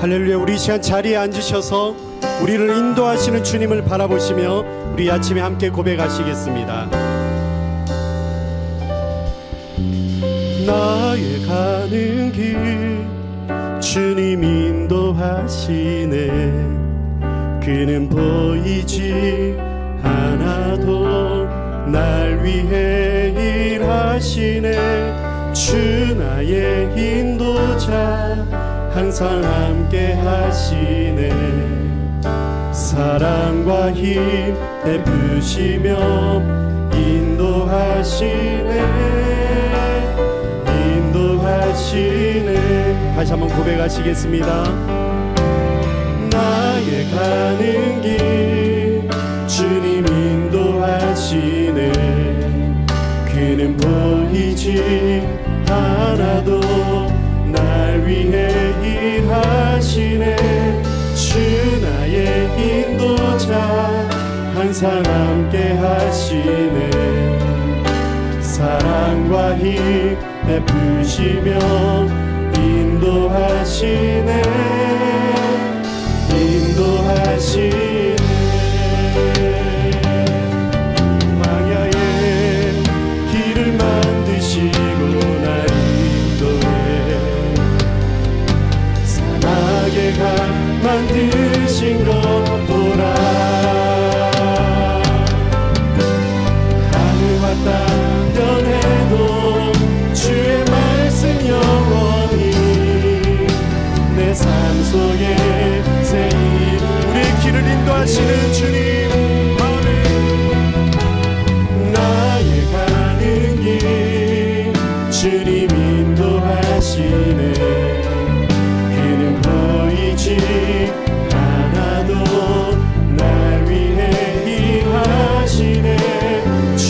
할렐루야. 우리 시간 자리에 앉으셔서 우리를 인도하시는 주님을 바라보시며 우리 아침에 함께 고백하시겠습니다. 나의 가는 길 주님 인도하시네. 그는 보이지 않아도 날 위해 일하시네. 주 나의 인도자 항상 함께 하시네. 사랑과 힘 베푸시며 인도하시네. 인도하시네. 다시 한번 고백하시겠습니다. 나의 가는 길 주님 인도하시네. 그는 보이지 않아도 날 위해 일하시네. 주 나의 인도자 항상 함께 하시네. 사랑과 힘 베푸시며 인도하시네. 인도하시네. 광야에 길을 만드시고 날 인도해. 사막에 강 만드신 것 보라. 하늘과 땅 변해도 주의 말씀 영원히 내 삶 속에 새임. 우리의 길을 인도하시는 주님. 나의 가는 길 주님 인도하시네. 그는 보이지 않아도 날 위해 일하시네. 주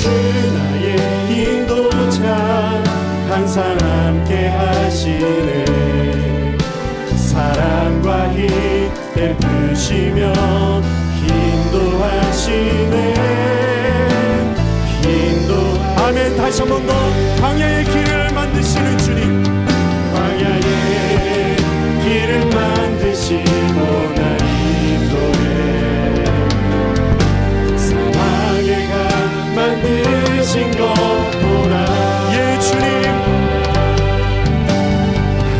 나의 인도자 항상 함께 하시네. 사랑과 힘 베푸시며 인도하시네. 아멘. 다시 한 번 더. 광야의 길을 만드시는 주님. 광야의 길을 만드시고 날 인도해. 사막에 강 만드신 것 보라. 예 주님.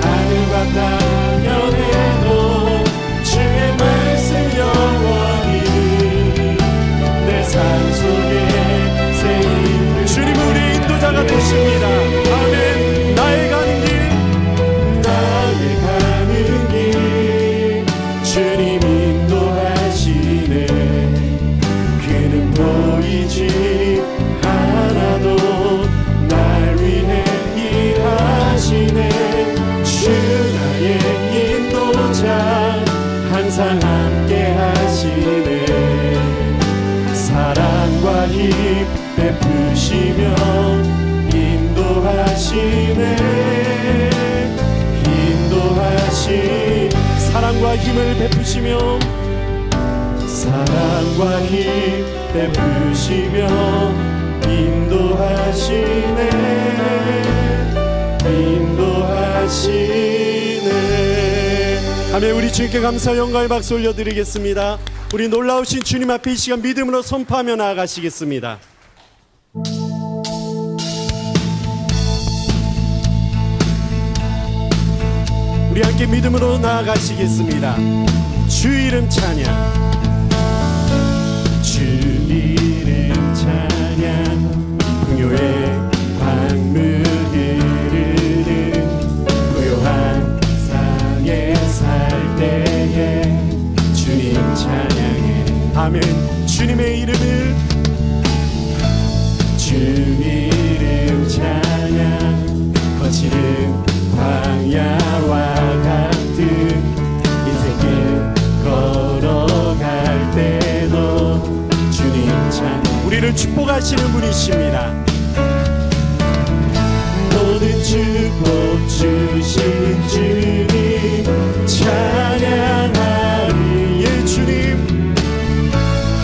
하늘과 땅 변해도 주의 말씀 영원히 내 삶 속에 새임. 주님은 우리 인도자가 되십니다. 아멘. 나의 가는 길 나의 가는 길 주님 인도하시네. 그는 보이지 않아도 날 위해 일하시네. 주 나의 인도자 항상 함께 하시네. 사랑과 힘 베푸시며 인도하시네. 인도하시. 사랑과 힘을 베푸시며 사랑과 힘 베푸시며 인도하시네. 인도하시네. 아멘. 우리 주님께 감사 영광의 박수 올려드리겠습니다. 우리 놀라우신 주님 앞에 이 시간 믿음으로 선포하며 나아가시겠습니다. 우리 함께 믿음으로 나아가시겠습니다. 주 이름 찬양. 주 이름 찬양. 풍요의 강물 흐르는 고요한 상에 살 때에 주님 찬양해. 아멘. 주님의 이름을. 주 이름 찬양. 거칠은 광야와 같은 인생길 걸어갈 때도 주님 찬양. 우리를 축복하시는 분이십니다. 모든 축복 주신 주님 찬양하리. 예 주님.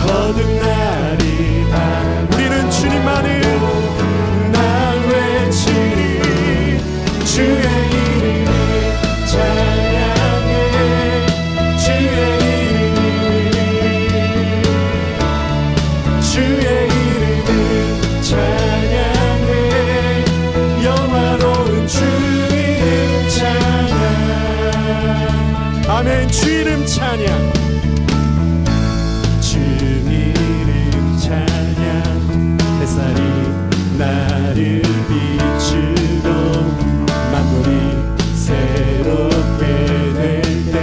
어두운 날이 다 우리는 주님만을 날 외치리. 주의 이름을 찬양해. 주 이름 찬양, 주 이름 찬양. 햇살이 나를 비추고 만물이 새롭게 될 때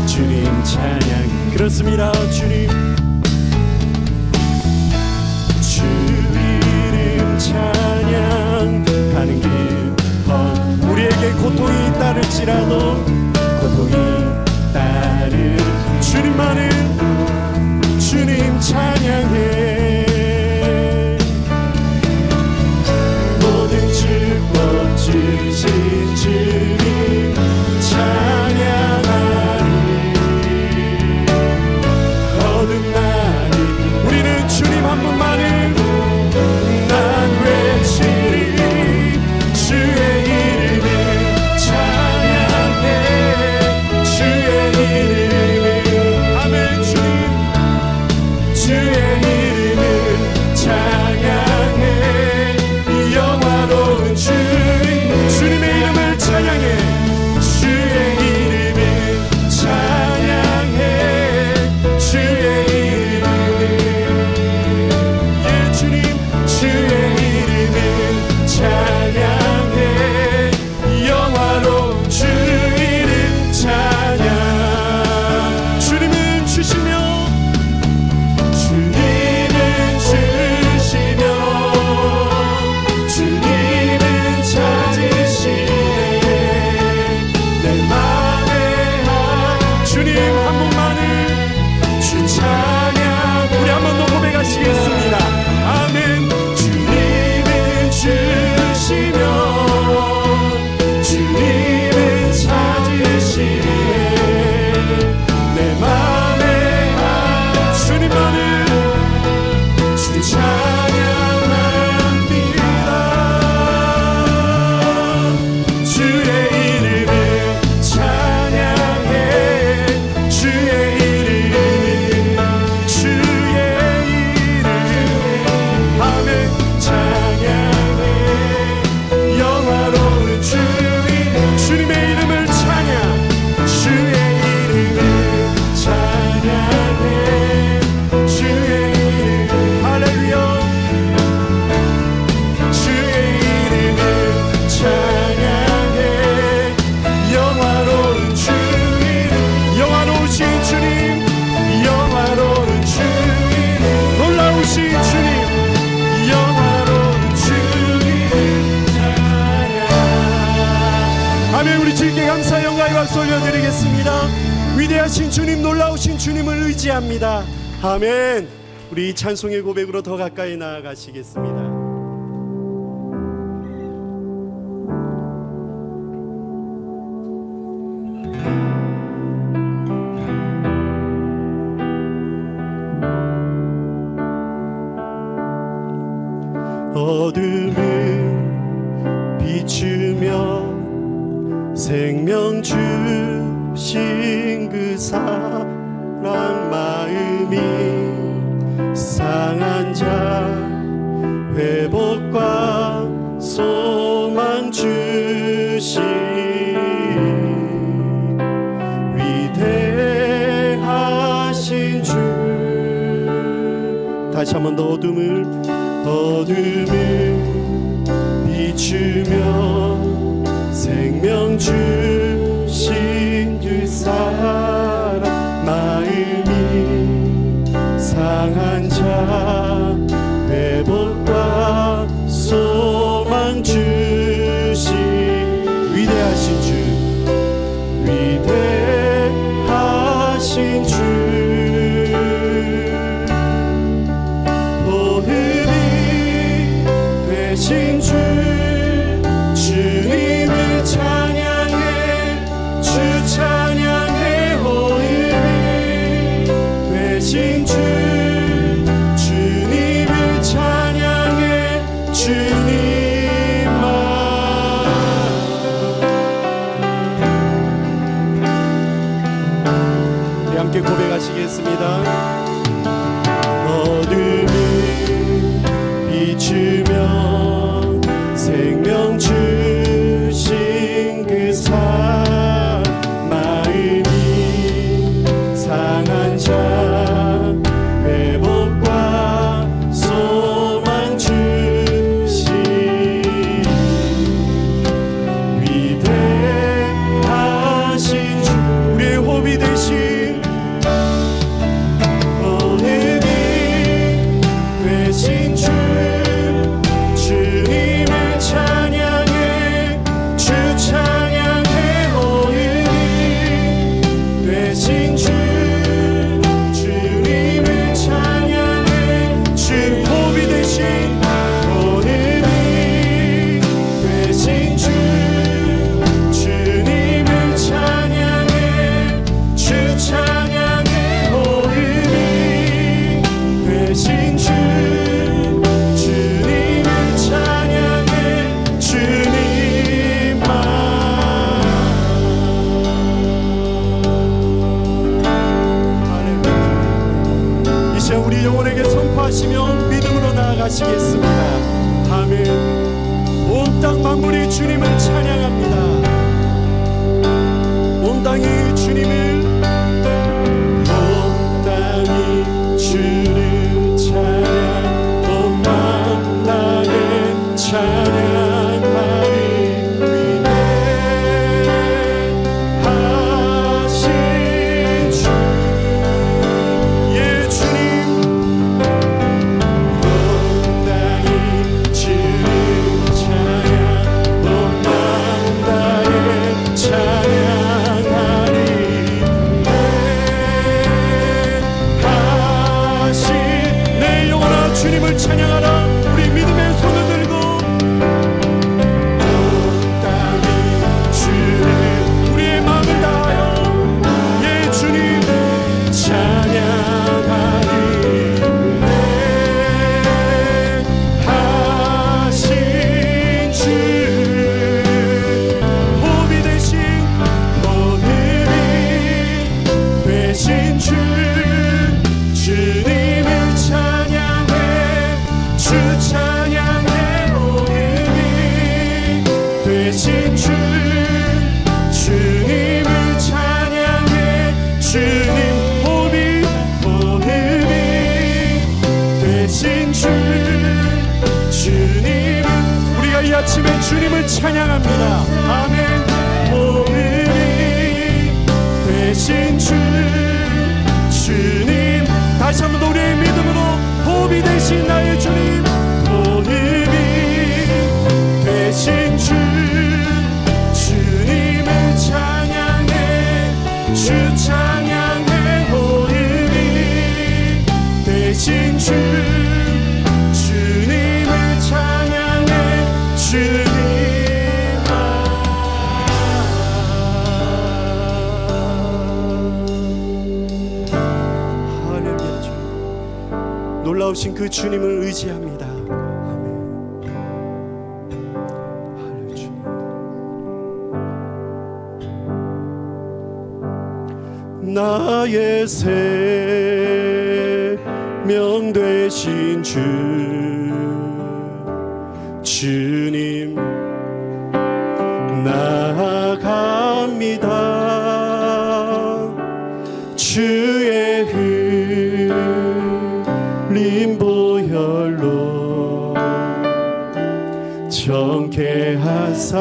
주님 찬양. 그렇습니다. 주님, 주 이름 찬양. 가는 길 우리에게 고통이 따를지라도 고통이 따를 주님만을 주님 찬양해. 모든 축복 주신 주님 찬양하리. 어둠 날이 우리는 주님 한 분만을 난 외치리. 주의 이름을 찬양해. 주의 이름을 아멘. 주의 이름을 찬양해. 영화로운 주님의 이름을 찬양해. 주의 이름을 찬양해. 주의 이름을 예 주님 주의 이름을 찬양해. 영화로운 주 이름 찬양. 주님은 주시며 주님은 주시며 주님은 찾으시네. 내 맘에 한 주님 한 분만을 주 찬양. 우리 한 번 더 고백하시겠습니다. 아멘. 주님은 주시며 주님은 찾으시네. 내 맘에 한 주님만을 주 찬양합니다. 주의 이름을 찬양해. 주의 이름 주의 이름 아멘 찬양해. 영화로운 주님의 이름을 찬양. 주의 이름을 찬양해. 주의 이름 할렐루야. 주의 이름을 찬양해. 영화로운 주 이름 영화로우신 주님 영화로운 주 이름 놀라우신 주님 영화로운 주 이름 찬양. 아멘. 우리 주님께 감사 영광의 박수 올려드리겠습니다. 위대하신 주님 놀라우신 주님을 의지합니다. 아멘. 우리 이 찬송의 고백으로 더 가까이 나아가시겠습니다. 어둠을 비추며 생명 주신 그 사랑 마음이 상한 자 회복과 소망 주신 위대하신 주. 다시 한 번 더 어둠을 비추며 생명 주신 그 사랑 마음이 상한 자 회복과 소망 주신 위대하신 주 위대하신 주 보혈이 되신 주 고백하시겠습니다. 아멘. 온 땅 만물이 주님을 찬양합니다. 온 땅이 주님을, 온 땅이 주를 찬양, 온 만나게 찬양하리. 위대하신 주, 예 주님. 온 땅이 주를 찬양, 온 만나게 찬양하리. 위대하신 내 영혼아 주님을 찬양하라. 우리 믿음의 손을 들고 온 땅이 주를 우리의 마음을 다하여 예 주님 찬양하리. 위대하신 주, 호흡이 되신 호흡이 되신 주, 주님을 찬양해, 주 찬양해. 호흡이 되신 주, 주님을 찬양해. 주님 호흡이 되신 주, 주님을 우리가 이 아침에 주님을 찬양합니다. 아멘. 호흡이 되신 주, 주님. 다시 한번 우리의 믿음으로 호흡이 되신 나의 주님, 호흡이 되신 주, 주님을 찬양해, 주 찬양해. 호흡이 되신 주, 주님을 찬양해. 주님 할렐루야. 주님 놀라우신 그 주님을 의지합니다. 아멘. 할렐루야. 주님. 나의 생명 되신 주, 주님 나아갑니다. 주의 흘린 보혈로 정케하사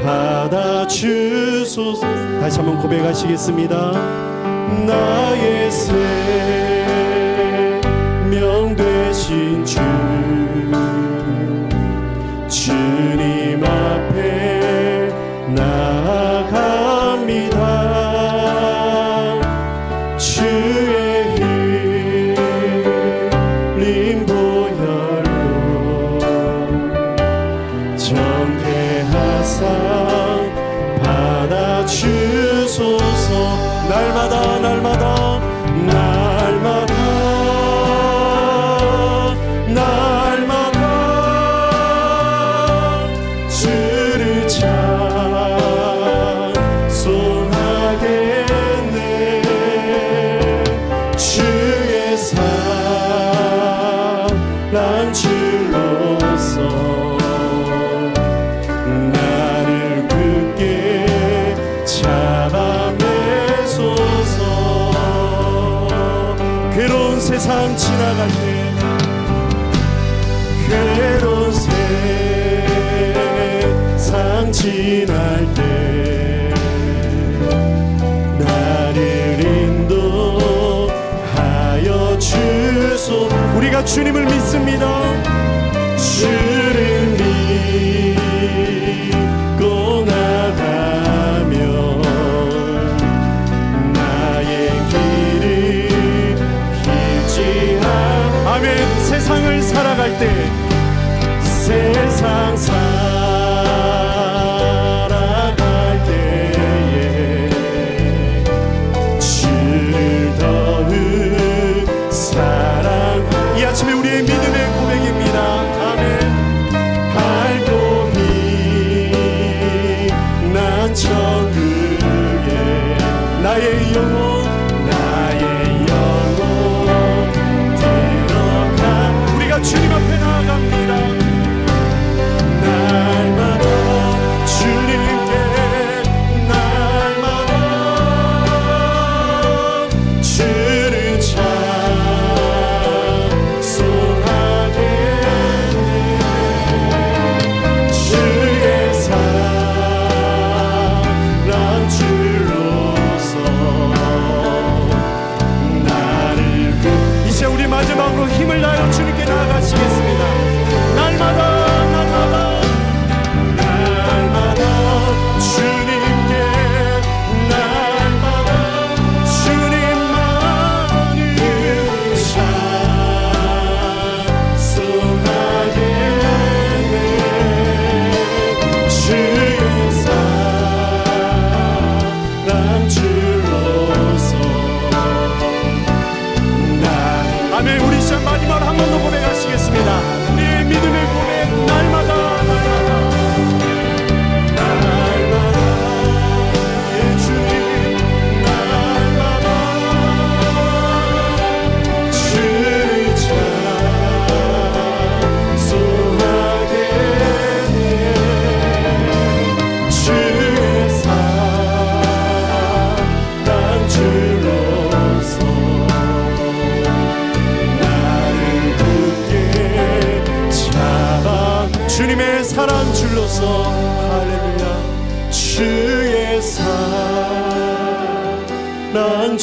받아주소서. 다시 한번 고백하시겠습니다. 나의 생명 되신 주, 주님 앞에 나아갑니다. 주의 흘린 보혈로 정케하사 받아주소서. 날마다 날마다 날마다 날마다 주를 찬송하겠네. 주의 사랑 줄로서 나를 굳게 잡아매소서. 괴로운 세상 지나갈 때, 괴로운 세상 지날 때 나를 인도하여 주소. 우리가 주님을 믿습니다. 주를 믿고 나가면 나의 길을 길지 않아. 아멘. 세상을 살아갈 때, 세상 살아갈 때에 주를 더욱 사랑. 이 아침에 우리의 믿음의 고백입니다. 아멘. 발톱이 난 천국에 나의 영혼, 나의 영혼 들어가. 우리가 주님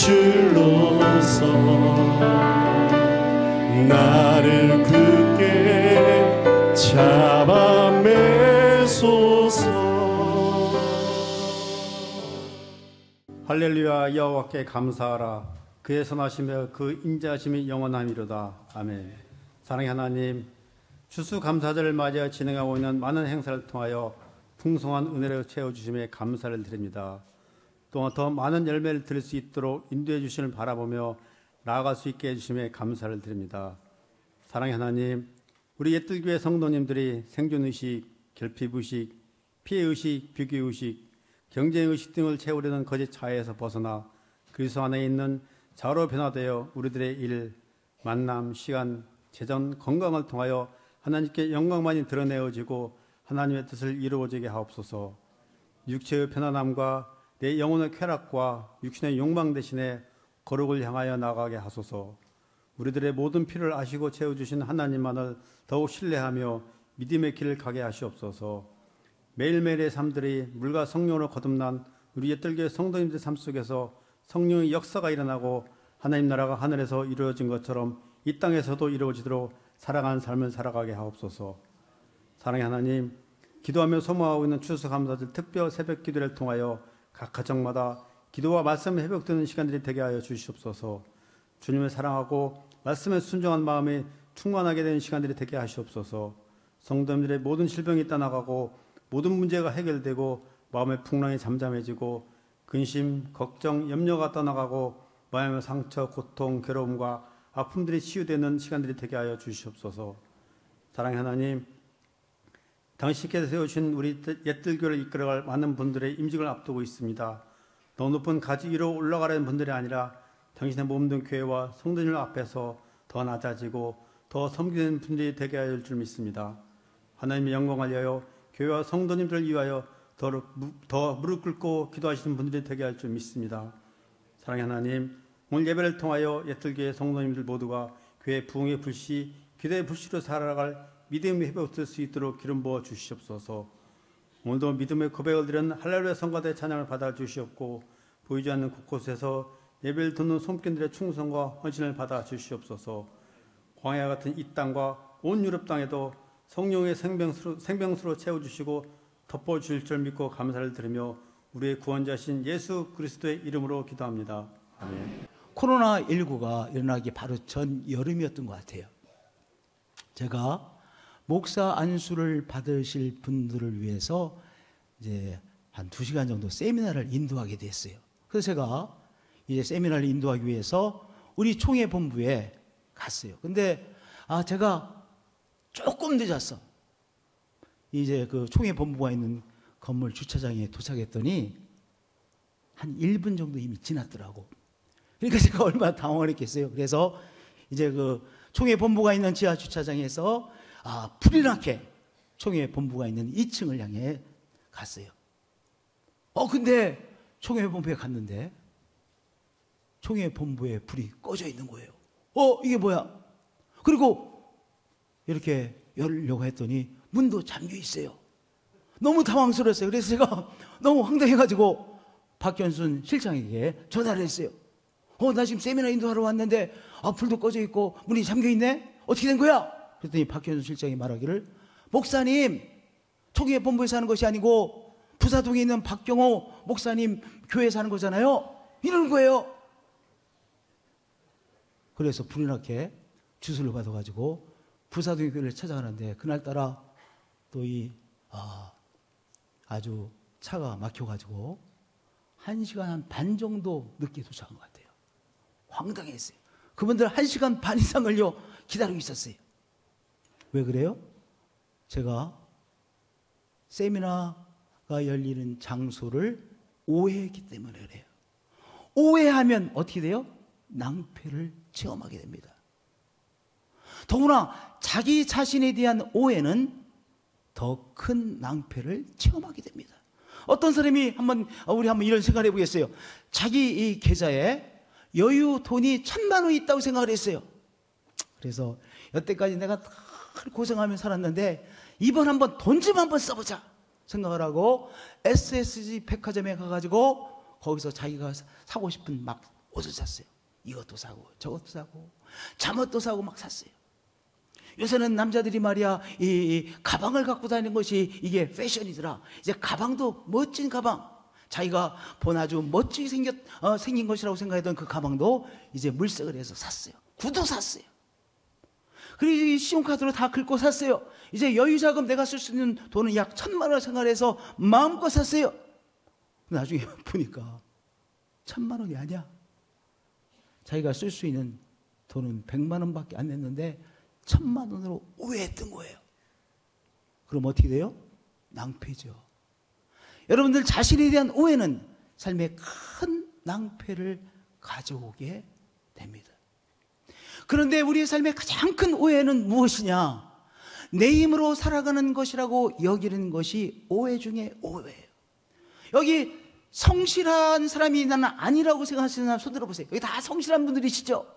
주로서 나를 굳게 잡아 매소서. 할렐루야. 여호와께 감사하라. 그의 선하시며 그 인자하심이 영원함이로다. 아멘. 사랑의 하나님, 추수감사절을 맞이하여 진행하고 있는 많은 행사를 통하여 풍성한 은혜로 채워주심에 감사를 드립니다. 또한 더 많은 열매를 드릴 수 있도록 인도해 주심을 바라보며 나아갈 수 있게 해주심에 감사를 드립니다. 사랑의 하나님, 우리 옛들교회 성도님들이 생존의식, 결핍의식, 피해의식, 비교의식, 경쟁의식 등을 채우려는 거짓 자아에서 벗어나 그리스도 안에 있는 자로 변화되어 우리들의 일, 만남, 시간, 재정, 건강을 통하여 하나님께 영광만이 드러내어지고 하나님의 뜻을 이루어지게 하옵소서. 육체의 편안함과 내 영혼의 쾌락과 육신의 욕망 대신에 거룩을 향하여 나가게 하소서. 우리들의 모든 필요를 아시고 채워주신 하나님만을 더욱 신뢰하며 믿음의 길을 가게 하시옵소서. 매일매일의 삶들이 물과 성령으로 거듭난 우리 옛들교회 성도님들 삶 속에서 성령의 역사가 일어나고 하나님 나라가 하늘에서 이루어진 것처럼 이 땅에서도 이루어지도록 살아가는 삶을 살아가게 하옵소서. 사랑의 하나님, 기도하며 소망하고 있는 추수감사절 특별 새벽 기도를 통하여 각 가정마다 기도와 말씀을 회복되는 시간들이 되게 하여 주시옵소서. 주님을 사랑하고 말씀에 순종한 마음이 충만하게 되는 시간들이 되게 하시옵소서. 성도님들의 모든 질병이 떠나가고 모든 문제가 해결되고 마음의 풍랑이 잠잠해지고 근심, 걱정, 염려가 떠나가고 마음의 상처, 고통, 괴로움과 아픔들이 치유되는 시간들이 되게 하여 주시옵소서. 사랑의 하나님, 당신께서 세우신 우리 옛들교를 이끌어갈 많은 분들의 임직을 앞두고 있습니다. 더 높은 가지 위로 올라가려는 분들이 아니라 당신의 몸된 교회와 성도님들 앞에서 더 낮아지고 더 섬기는 분들이 되게 하여 줄 믿습니다. 하나님의 영광을 위하여 교회와 성도님들을 위하여 더 무릎 꿇고 기도하시는 분들이 되게 할 줄 믿습니다. 사랑의 하나님, 오늘 예배를 통하여 옛들교회 성도님들 모두가 교회 부흥의 불씨, 기도의 불씨로 살아갈 믿음이 회복될 수 있도록 기름 부어 주시옵소서. 오늘도 믿음의 고백을 드리는 할렐루야 성가대 찬양을 받아 주시옵고 보이지 않는 곳곳에서 예배를 듣는 손길들의 충성과 헌신을 받아 주시옵소서. 광야 같은 이 땅과 온 유럽 땅에도 성령의 생명수로 채워주시고 덮어주실 줄 믿고 감사를 드리며 우리의 구원자신 예수 그리스도의 이름으로 기도합니다. 아멘. 코로나19가 일어나기 바로 전 여름이었던 것 같아요. 제가 목사 안수를 받으실 분들을 위해서 이제 한 2시간 정도 세미나를 인도하게 됐어요. 그래서 제가 이제 세미나를 인도하기 위해서 우리 총회 본부에 갔어요. 근데 제가 조금 늦었어. 이제 그 총회 본부가 있는 건물 주차장에 도착했더니 한 1분 정도 이미 지났더라고. 그러니까 제가 얼마나 당황을 했겠어요. 그래서 이제 그 총회 본부가 있는 지하 주차장에서 불이 나게 총회 본부가 있는 2층을 향해 갔어요. 근데 총회 본부에 갔는데 총회 본부에 불이 꺼져 있는 거예요. 이게 뭐야? 그리고 이렇게 열려고 했더니 문도 잠겨 있어요. 너무 당황스러웠어요. 그래서 제가 너무 황당해가지고 박현순 실장에게 전화를 했어요. 나 지금 세미나 인도하러 왔는데 불도 꺼져 있고 문이 잠겨 있네? 어떻게 된 거야? 그랬더니 박현순 실장이 말하기를, 목사님, 총회 본부에 사는 것이 아니고 부사동에 있는 박경호 목사님 교회에 사는 거잖아요. 이러는 거예요. 그래서 불이 나게 주소를 받아가지고 부사동 교회를 찾아가는데 그날따라 또 아주 차가 막혀가지고 1시간 반 정도 늦게 도착한 것 같아요. 황당했어요. 그분들 1시간 반 이상을요 기다리고 있었어요. 왜 그래요? 제가 세미나가 열리는 장소를 오해했기 때문에 그래요. 오해하면 어떻게 돼요? 낭패를 체험하게 됩니다. 더구나 자기 자신에 대한 오해는 더 큰 낭패를 체험하게 됩니다. 어떤 사람이 우리 한번 이런 생각을 해보겠어요. 자기 이 계좌에 여유 돈이 1,000만 원이 있다고 생각을 했어요. 그래서 여태까지 내가 고생하며 살았는데 이번 한번 돈 좀 한번 써보자 생각을 하고 SSG 백화점에 가가지고 거기서 자기가 사고 싶은 막 옷을 샀어요. 이것도 사고 저것도 사고 잠옷도 사고 막 샀어요. 요새는 남자들이 말이야 이 가방을 갖고 다니는 것이 이게 패션이더라. 이제 가방도 멋진 가방, 자기가 본 아주 멋지게 생긴 것이라고 생각했던 그 가방도 이제 물색을 해서 샀어요. 구두 샀어요. 그리고 이 신용카드로 다 긁고 샀어요. 이제 여유자금 내가 쓸 수 있는 돈은 약 1,000만 원 생활해서 마음껏 샀어요. 나중에 보니까 1,000만 원이 아니야. 자기가 쓸 수 있는 돈은 100만 원밖에 안 냈는데 1,000만 원으로 오해했던 거예요. 그럼 어떻게 돼요? 낭패죠. 여러분들 자신에 대한 오해는 삶에 큰 낭패를 가져오게 됩니다. 그런데 우리의 삶의 가장 큰 오해는 무엇이냐? 내 힘으로 살아가는 것이라고 여기는 것이 오해 중에 오해예요. 여기 성실한 사람이 나는 아니라고 생각하시는 사람 손 들어보세요. 여기 다 성실한 분들이시죠?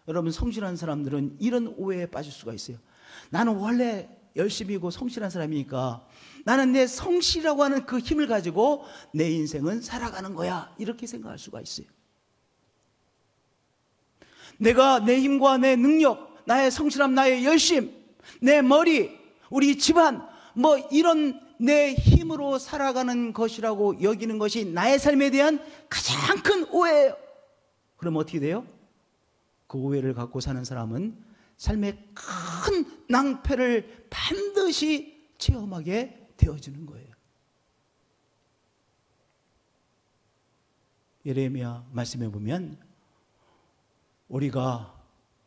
여러분, 성실한 사람들은 이런 오해에 빠질 수가 있어요. 나는 원래 열심히고 성실한 사람이니까 나는 내 성실이라고 하는 그 힘을 가지고 내 인생은 살아가는 거야, 이렇게 생각할 수가 있어요. 내가 내 힘과 내 능력, 나의 성실함, 나의 열심, 내 머리, 우리 집안, 뭐 이런 내 힘으로 살아가는 것이라고 여기는 것이 나의 삶에 대한 가장 큰 오해예요. 그럼 어떻게 돼요? 그 오해를 갖고 사는 사람은 삶의 큰 낭패를 반드시 체험하게 되어지는 거예요. 예레미야 말씀해 보면 우리가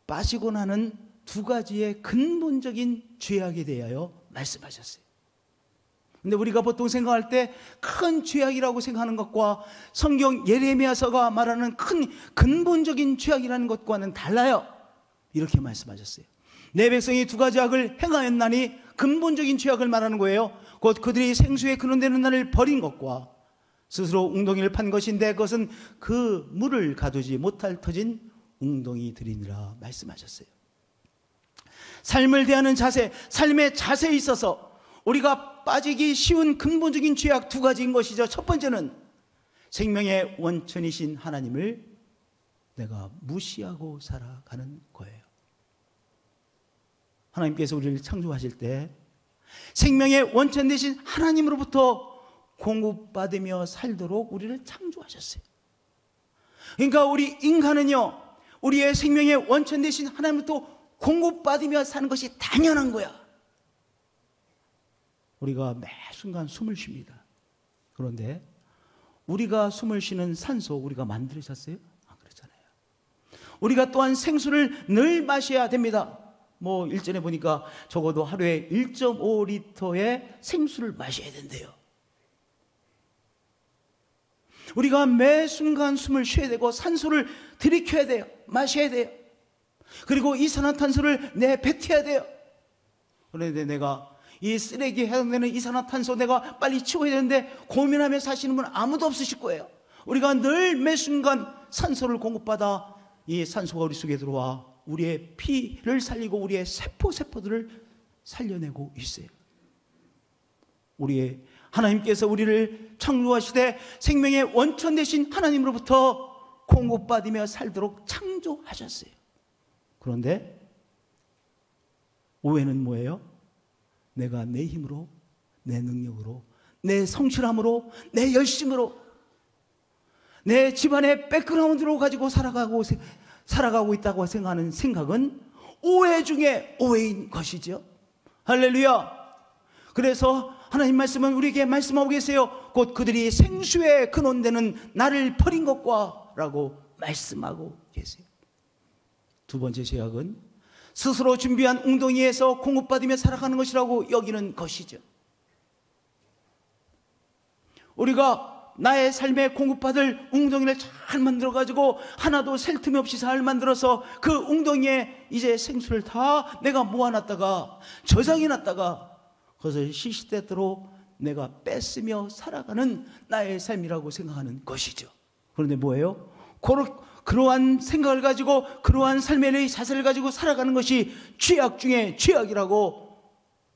빠지고 나는 두 가지의 근본적인 죄악에 대하여 말씀하셨어요. 근데 우리가 보통 생각할 때 큰 죄악이라고 생각하는 것과 성경 예레미야서가 말하는 큰 근본적인 죄악이라는 것과는 달라요. 이렇게 말씀하셨어요. 내 백성이 두 가지 악을 행하였나니, 근본적인 죄악을 말하는 거예요. 곧 그들이 생수에 근원되는 날을 버린 것과 스스로 웅덩이를 판 것인데 그것은 그 물을 가두지 못할 터진 웅덩이들이니라 말씀하셨어요. 삶을 대하는 자세, 삶의 자세에 있어서 우리가 빠지기 쉬운 근본적인 죄악 두 가지인 것이죠. 첫 번째는 생명의 원천이신 하나님을 내가 무시하고 살아가는 거예요. 하나님께서 우리를 창조하실 때 생명의 원천 되신 하나님으로부터 공급받으며 살도록 우리를 창조하셨어요. 그러니까 우리 인간은요, 우리의 생명의 원천 되신 하나님으로부터 공급받으며 사는 것이 당연한 거야. 우리가 매 순간 숨을 쉽니다. 그런데 우리가 숨을 쉬는 산소 우리가 만들으셨어요? 안 그렇잖아요. 우리가 또한 생수를 늘 마셔야 됩니다. 뭐 일전에 보니까 적어도 하루에 1.5리터의 생수를 마셔야 된대요. 우리가 매 순간 숨을 쉬어야 되고 산소를 들이켜야 돼요. 마셔야 돼요. 그리고 이산화탄소를 내뱉어야 돼요. 그런데 내가 이 쓰레기에 해당되는 이산화탄소 내가 빨리 치워야 되는데 고민하며 사시는 분 아무도 없으실 거예요. 우리가 늘 매 순간 산소를 공급받아 이 산소가 우리 속에 들어와 우리의 피를 살리고 우리의 세포들을 살려내고 있어요. 우리의 하나님께서 우리를 창조하시되 생명의 원천 되신 하나님으로부터 공급받으며 살도록 창조하셨어요. 그런데 오해는 뭐예요? 내가 내 힘으로, 내 능력으로, 내 성실함으로, 내 열심으로, 내 집안의 백그라운드로 가지고 살아가고 있다고 생각하는 생각은 오해 중에 오해인 것이죠. 할렐루야. 그래서 하나님 말씀은 우리에게 말씀하고 계세요. 곧 그들이 생수에 근원되는 나를 버린 것과 라고 말씀하고 계세요. 두 번째 죄악은 스스로 준비한 웅덩이에서 공급받으며 살아가는 것이라고 여기는 것이죠. 우리가 나의 삶에 공급받을 웅덩이를 잘 만들어가지고 하나도 셀 틈이 없이 잘 만들어서 그 웅덩이에 이제 생수를 다 내가 모아놨다가 저장해놨다가 그것을 시시때때로 내가 뺐으며 살아가는 나의 삶이라고 생각하는 것이죠. 그런데 뭐예요? 그러한 생각을 가지고 그러한 삶의 자세를 가지고 살아가는 것이 죄악 중에 죄악이라고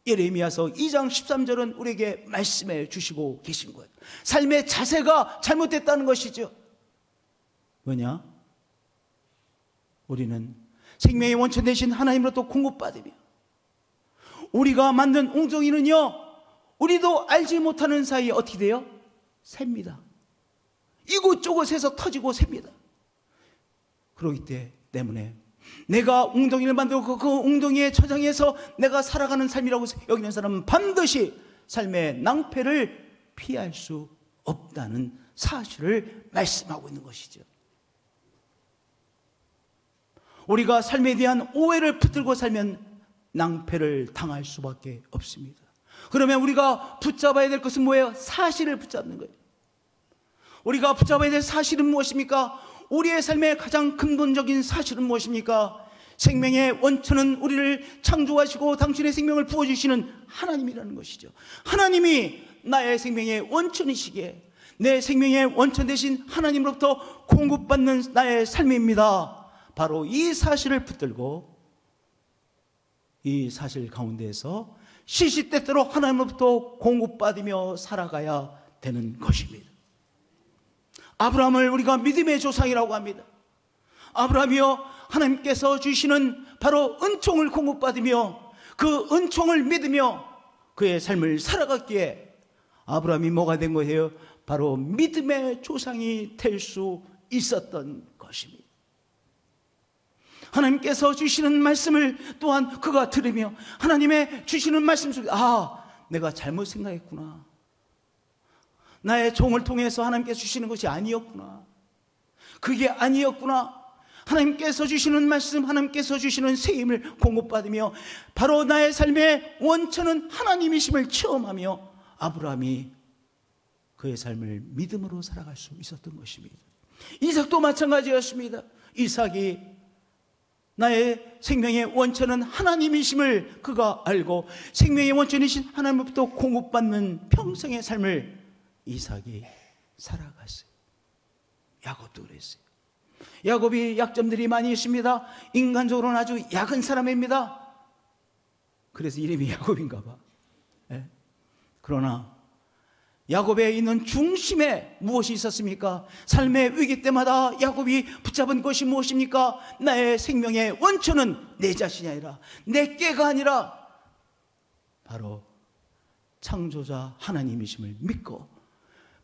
예레미야서 2장 13절은 우리에게 말씀해 주시고 계신 거예요. 삶의 자세가 잘못됐다는 것이죠. 뭐냐? 우리는 생명의 원천 되신 하나님으로부터 공급받으며 우리가 만든 웅덩이는요, 우리도 알지 못하는 사이에 어떻게 돼요? 셉니다. 이곳저곳에서 터지고 셉니다. 그렇기 때문에 내가 웅덩이를 만들고 그 웅덩이의 저장에서 내가 살아가는 삶이라고 여기는 사람은 반드시 삶의 낭패를 피할 수 없다는 사실을 말씀하고 있는 것이죠. 우리가 삶에 대한 오해를 붙들고 살면 낭패를 당할 수밖에 없습니다. 그러면 우리가 붙잡아야 될 것은 뭐예요? 사실을 붙잡는 거예요. 우리가 붙잡아야 될 사실은 무엇입니까? 우리의 삶의 가장 근본적인 사실은 무엇입니까? 생명의 원천은 우리를 창조하시고 당신의 생명을 부어주시는 하나님이라는 것이죠. 하나님이 나의 생명의 원천이시기에 내 생명의 원천 되신 하나님으로부터 공급받는 나의 삶입니다. 바로 이 사실을 붙들고 이 사실 가운데에서 시시때때로 하나님으로부터 공급받으며 살아가야 되는 것입니다. 아브라함을 우리가 믿음의 조상이라고 합니다. 아브라함이요, 하나님께서 주시는 바로 은총을 공급받으며 그 은총을 믿으며 그의 삶을 살아갔기에 아브라함이 뭐가 된 거예요? 바로 믿음의 조상이 될 수 있었던 것입니다. 하나님께서 주시는 말씀을 또한 그가 들으며 하나님의 주시는 말씀 속에 내가 잘못 생각했구나. 나의 종을 통해서 하나님께서 주시는 것이 아니었구나. 그게 아니었구나. 하나님께서 주시는 말씀, 하나님께서 주시는 세임을 공급받으며 바로 나의 삶의 원천은 하나님이심을 체험하며 아브라함이 그의 삶을 믿음으로 살아갈 수 있었던 것입니다. 이삭도 마찬가지였습니다. 이삭이 나의 생명의 원천은 하나님이심을 그가 알고 생명의 원천이신 하나님으로부터 공급받는 평생의 삶을 이삭이 살아갔어요. 야곱도 그랬어요. 야곱이 약점들이 많이 있습니다. 인간적으로는 아주 약은 사람입니다. 그래서 이름이 야곱인가 봐. 네? 그러나 야곱에 있는 중심에 무엇이 있었습니까? 삶의 위기 때마다 야곱이 붙잡은 것이 무엇입니까? 나의 생명의 원천은 내 자신이 아니라 내게가 아니라 바로 창조자 하나님이심을 믿고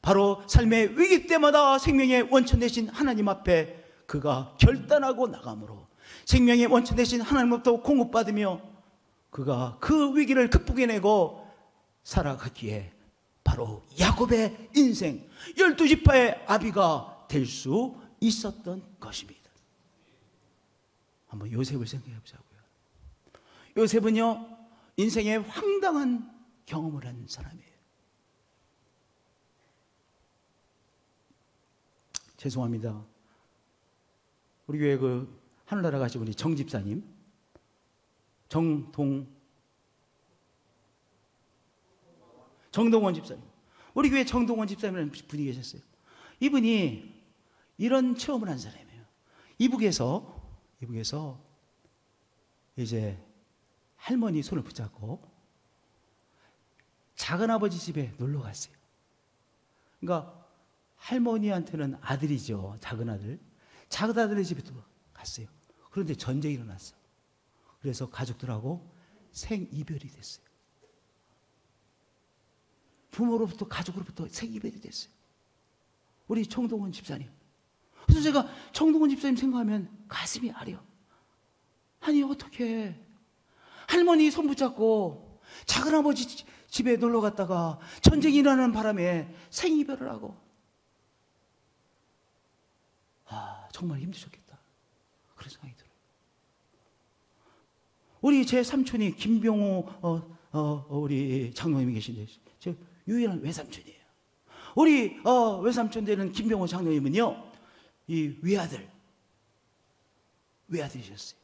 바로 삶의 위기 때마다 생명의 원천 되신 하나님 앞에 그가 결단하고 나감으로 생명의 원천 되신 하나님으로부터 공급받으며 그가 그 위기를 극복해내고 살아갔기에 바로 야곱의 인생 12지파의 아비가 될 수 있었던 것입니다. 한번 요셉을 생각해 보자고요. 요셉은요, 인생의 황당한 경험을 한 사람이에요. 죄송합니다. 우리 교회 그 하늘나라 가신 우리 정 집사님, 정동원 집사님. 우리 교회 정동원 집사님이라는 분이 계셨어요. 이분이 이런 체험을 한 사람이에요. 이북에서 이제 할머니 손을 붙잡고 작은아버지 집에 놀러 갔어요. 그러니까 할머니한테는 아들이죠. 작은 아들의 집에 또 갔어요. 그런데 전쟁이 일어났어. 그래서 가족들하고 생이별이 됐어요. 부모로부터 가족으로부터 생이별이 됐어요. 우리 정동원 집사님. 그래서 제가 정동원 집사님 생각하면 가슴이 아려. 아니 어떻게 할머니 손 붙잡고 작은아버지 집에 놀러 갔다가 전쟁이 일어나는 바람에 생이별을 하고 정말 힘드셨겠다. 그런 생각이 들어요. 우리 제 삼촌이 김병호 우리 장로님이 계신데 제 유일한 외삼촌이에요. 우리 외삼촌 되는 김병호 장로님은요, 이 외아들이셨어요.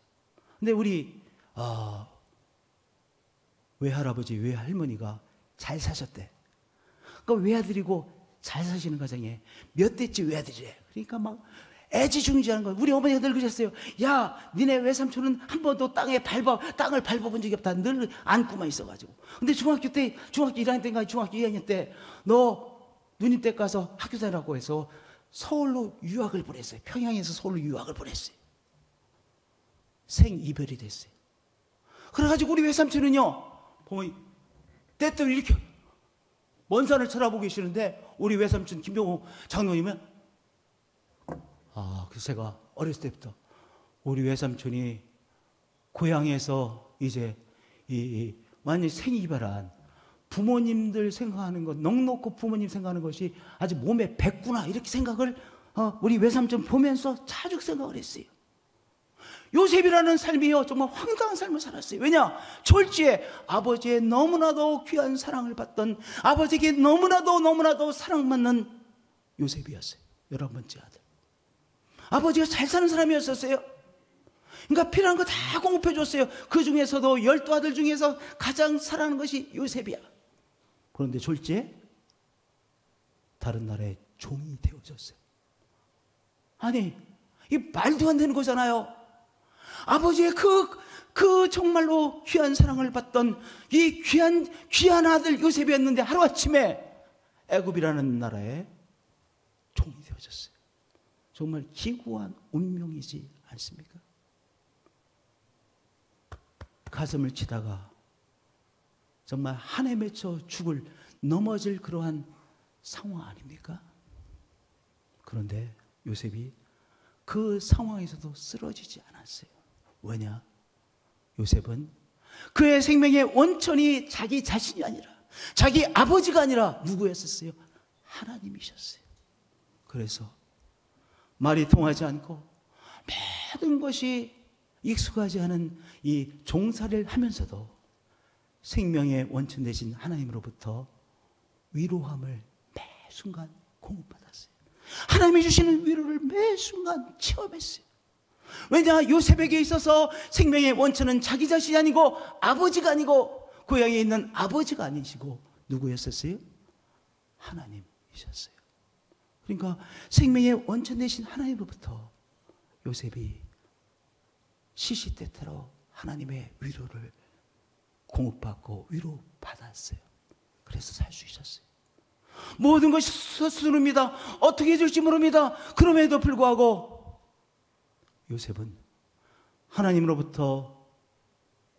근데 우리 외할아버지, 외할머니가 잘 사셨대. 그러니까 외아들이고 잘 사시는 가정에 몇 대째 외아들이래. 그러니까 막 애지중지하는 거예요. 우리 어머니가 늘 그러셨어요. 야, 니네 외삼촌은 한 번도 땅을 밟아본 적이 없다. 늘 안고만 있어가지고. 근데 중학교 1학년 때인가 중학교 2학년 때 너 누님 댁 가서 학교 다니라고 해서 서울로 유학을 보냈어요. 평양에서 서울로 유학을 보냈어요. 생이별이 됐어요. 그래가지고 우리 외삼촌은요, 보면 때때로 이렇게 먼 산을 쳐다보고 계시는데, 우리 외삼촌 김병호 장로님은, 그래서 제가 어렸을 때부터 우리 외삼촌이 고향에서 이제 완전히 생이별한 부모님들 생각하는 것, 넉넉고 부모님 생각하는 것이 아주 몸에 뱄구나, 이렇게 생각을 우리 외삼촌 보면서 자주 생각을 했어요. 요셉이라는 삶이요, 정말 황당한 삶을 살았어요. 왜냐? 졸지에 아버지의 너무나도 귀한 사랑을 받던, 아버지에게 너무나도 사랑받는 요셉이었어요. 11번째 아들. 아버지가 잘 사는 사람이었었어요. 그러니까 필요한 거 다 공급해 줬어요. 그 중에서도 12아들 중에서 가장 사랑하는 것이 요셉이야. 그런데 졸지에 다른 나라의 종이 되어졌어요. 아니, 이 말도 안 되는 거잖아요. 아버지의 그 정말로 귀한 사랑을 받던 이 귀한 아들 요셉이었는데 하루아침에 애굽이라는 나라의 종이 되어졌어요. 정말 기구한 운명이지 않습니까? 가슴을 치다가 정말 한해 맺혀 죽을, 넘어질 그러한 상황 아닙니까? 그런데 요셉이 그 상황에서도 쓰러지지 않았어요. 왜냐? 요셉은 그의 생명의 원천이 자기 자신이 아니라, 자기 아버지가 아니라 누구였었어요? 하나님이셨어요. 그래서 말이 통하지 않고 모든 것이 익숙하지 않은 이 종살이를 하면서도 생명의 원천 되신 하나님으로부터 위로함을 매 순간 공급받았어요. 하나님이 주시는 위로를 매 순간 체험했어요. 왜냐? 요셉에게 있어서 생명의 원천은 자기 자신이 아니고, 아버지가 아니고, 고향에 있는 아버지가 아니시고 누구였었어요? 하나님이셨어요. 그러니까 생명의 원천 되신 하나님으로부터 요셉이 시시때때로 하나님의 위로를 공급받고 위로받았어요. 그래서 살 수 있었어요. 모든 것이 서투릅니다. 어떻게 해줄지 모릅니다. 그럼에도 불구하고 요셉은 하나님으로부터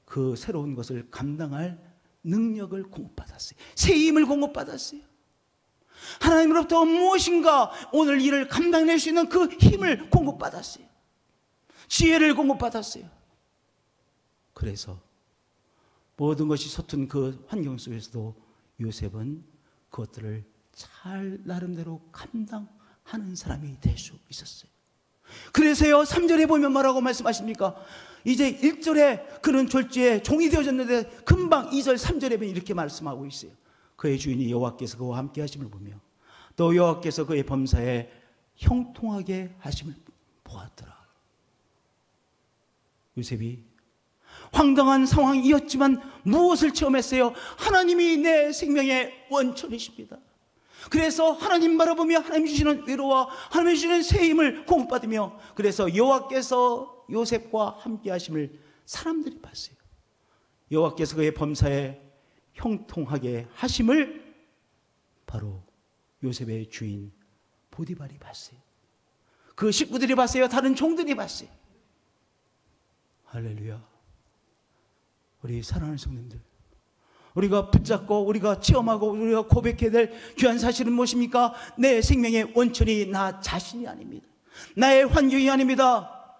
그 새로운 것을 감당할 능력을 공급받았어요. 새 힘을 공급받았어요. 하나님으로부터 무엇인가 오늘 일을 감당할 수 있는 그 힘을 공급받았어요. 지혜를 공급받았어요. 그래서 모든 것이 서툰 그 환경 속에서도 요셉은 그것들을 잘 나름대로 감당하는 사람이 될 수 있었어요. 그래서요, 3절에 보면 뭐라고 말씀하십니까? 이제 1절에 그는 졸지에 종이 되어졌는데 금방 2절 3절에 보면 이렇게 말씀하고 있어요. 그의 주인이 여호와께서 그와 함께 하심을 보며 또 여호와께서 그의 범사에 형통하게 하심을 보았더라. 요셉이 황당한 상황이었지만 무엇을 체험했어요? 하나님이 내 생명의 원천이십니다. 그래서 하나님 바라보며 하나님 주시는 위로와 하나님 주시는 새 힘을 공급받으며, 그래서 여호와께서 요셉과 함께 하심을 사람들이 봤어요. 여호와께서 그의 범사에 형통하게 하심을 바로 요셉의 주인 보디발이 봤어요. 그 식구들이 봤어요. 다른 종들이 봤어요. 할렐루야. 우리 사랑하는 성도님들, 우리가 붙잡고 우리가 체험하고 우리가 고백해야 될 귀한 사실은 무엇입니까? 내 생명의 원천이 나 자신이 아닙니다. 나의 환경이 아닙니다.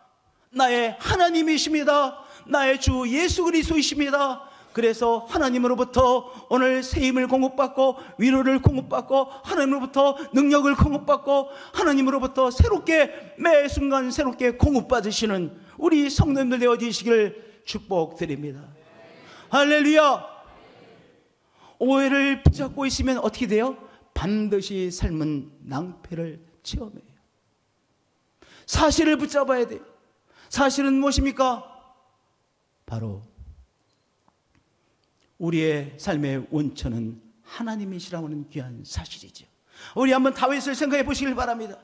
나의 하나님이십니다. 나의 주 예수 그리스도이십니다. 그래서 하나님으로부터 오늘 새 힘을 공급받고 위로를 공급받고 하나님으로부터 능력을 공급받고 하나님으로부터 새롭게 매 순간 새롭게 공급받으시는 우리 성도님들 되어지시기를 축복드립니다. 할렐루야. 오해를 붙잡고 있으면 어떻게 돼요? 반드시 삶은 낭패를 체험해요. 사실을 붙잡아야 돼요. 사실은 무엇입니까? 바로 우리의 삶의 원천은 하나님이시라고 하는 귀한 사실이죠. 우리 한번 다윗을 생각해 보시길 바랍니다.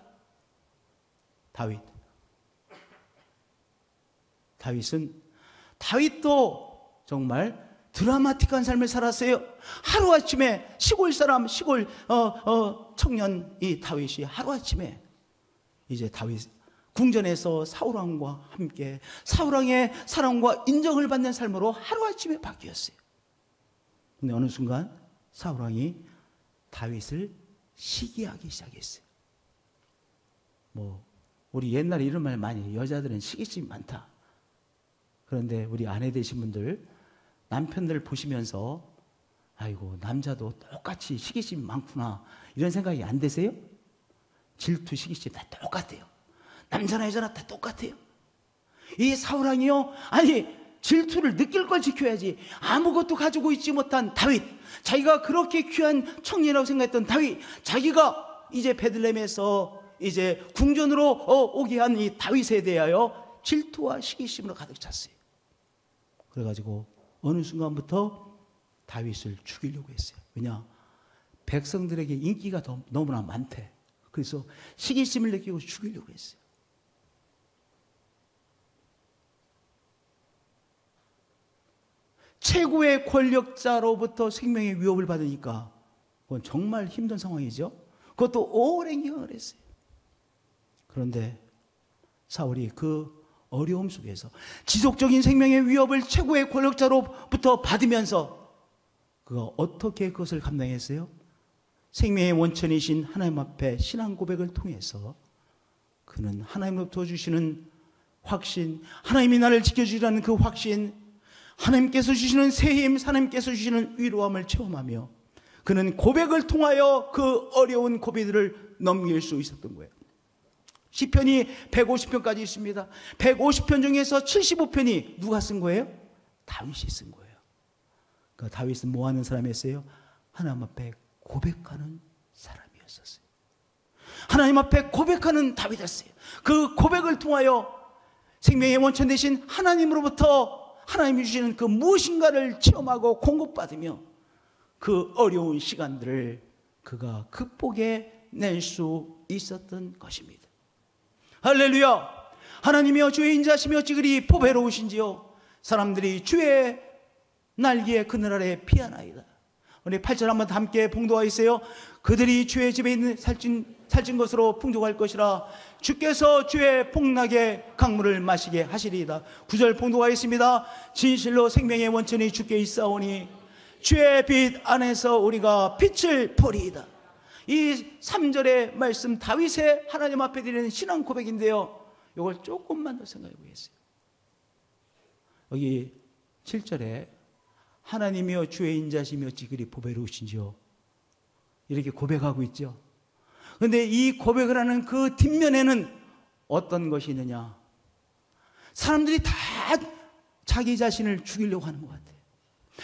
다윗도 정말 드라마틱한 삶을 살았어요. 하루아침에 시골 사람, 시골 청년 이 다윗이 하루아침에 이제 다윗 궁전에서 사울왕과 함께 사울왕의 사랑과 인정을 받는 삶으로 하루아침에 바뀌었어요. 근데 어느 순간 사울왕이 다윗을 시기하기 시작했어요. 우리 옛날에 이런 말 많이 해요. 여자들은 시기심이 많다. 그런데 우리 아내 되신 분들 남편들 보시면서 아이고 남자도 똑같이 시기심이 많구나 이런 생각이 안 드세요? 질투, 시기심 다 똑같아요. 남자나 여자나 다 똑같아요. 이 사울왕이요, 아니 질투를 느낄 걸 지켜야지. 아무것도 가지고 있지 못한 다윗, 자기가 그렇게 귀한 청년이라고 생각했던 다윗, 자기가 이제 베들레헴에서 이제 궁전으로 오게 한 이 다윗에 대하여 질투와 시기심으로 가득 찼어요. 그래가지고 어느 순간부터 다윗을 죽이려고 했어요. 왜냐? 백성들에게 인기가 너무나 많대. 그래서 시기심을 느끼고 죽이려고 했어요. 최고의 권력자로부터 생명의 위협을 받으니까 그건 정말 힘든 상황이죠. 그것도 오랜 기간을 했어요. 그런데 사울이 그 어려움 속에서 지속적인 생명의 위협을 최고의 권력자로부터 받으면서 그가 어떻게 그것을 감당했어요? 생명의 원천이신 하나님 앞에 신앙 고백을 통해서 그는 하나님으로부터 주시는 확신, 하나님이 나를 지켜주시라는 그 확신, 하나님께서 주시는 새힘, 하나님께서 주시는 위로함을 체험하며 그는 고백을 통하여 그 어려운 고비들을 넘길 수 있었던 거예요. 시편이 150편까지 있습니다. 150편 중에서 75편이 누가 쓴 거예요? 다윗이 쓴 거예요. 그 다윗은 뭐 하는 사람이었어요? 하나님 앞에 고백하는 사람이었었어요. 하나님 앞에 고백하는 다윗이었어요. 그 고백을 통하여 생명의 원천 되신 하나님으로부터 하나님이 주시는 그 무엇인가를 체험하고 공급받으며 그 어려운 시간들을 그가 극복해 낼 수 있었던 것입니다. 할렐루야! 하나님이여 주의 인자하시며 어찌 그리 보배로우신지요. 사람들이 주의 날개의 그늘 아래 피하나이다. 우리 8절 한번 함께 봉독하겠어요. 그들이 주의 집에 있는 살찐 것으로 풍족할 것이라. 주께서 주의 복락의 강물을 마시게 하시리이다. 9절 봉독하겠습니다. 진실로 생명의 원천이 주께 있사오니 주의 빛 안에서 우리가 빛을 보리이다. 이 3절의 말씀, 다윗의 하나님 앞에 드리는 신앙 고백인데요, 이걸 조금만 더 생각해 보겠어요. 여기 7절에 하나님이여 주의 인자시며 어찌 그리 보배로우신지요, 이렇게 고백하고 있죠. 그런데 이 고백을 하는 그 뒷면에는 어떤 것이 있느냐? 사람들이 다 자기 자신을 죽이려고 하는 것 같아요.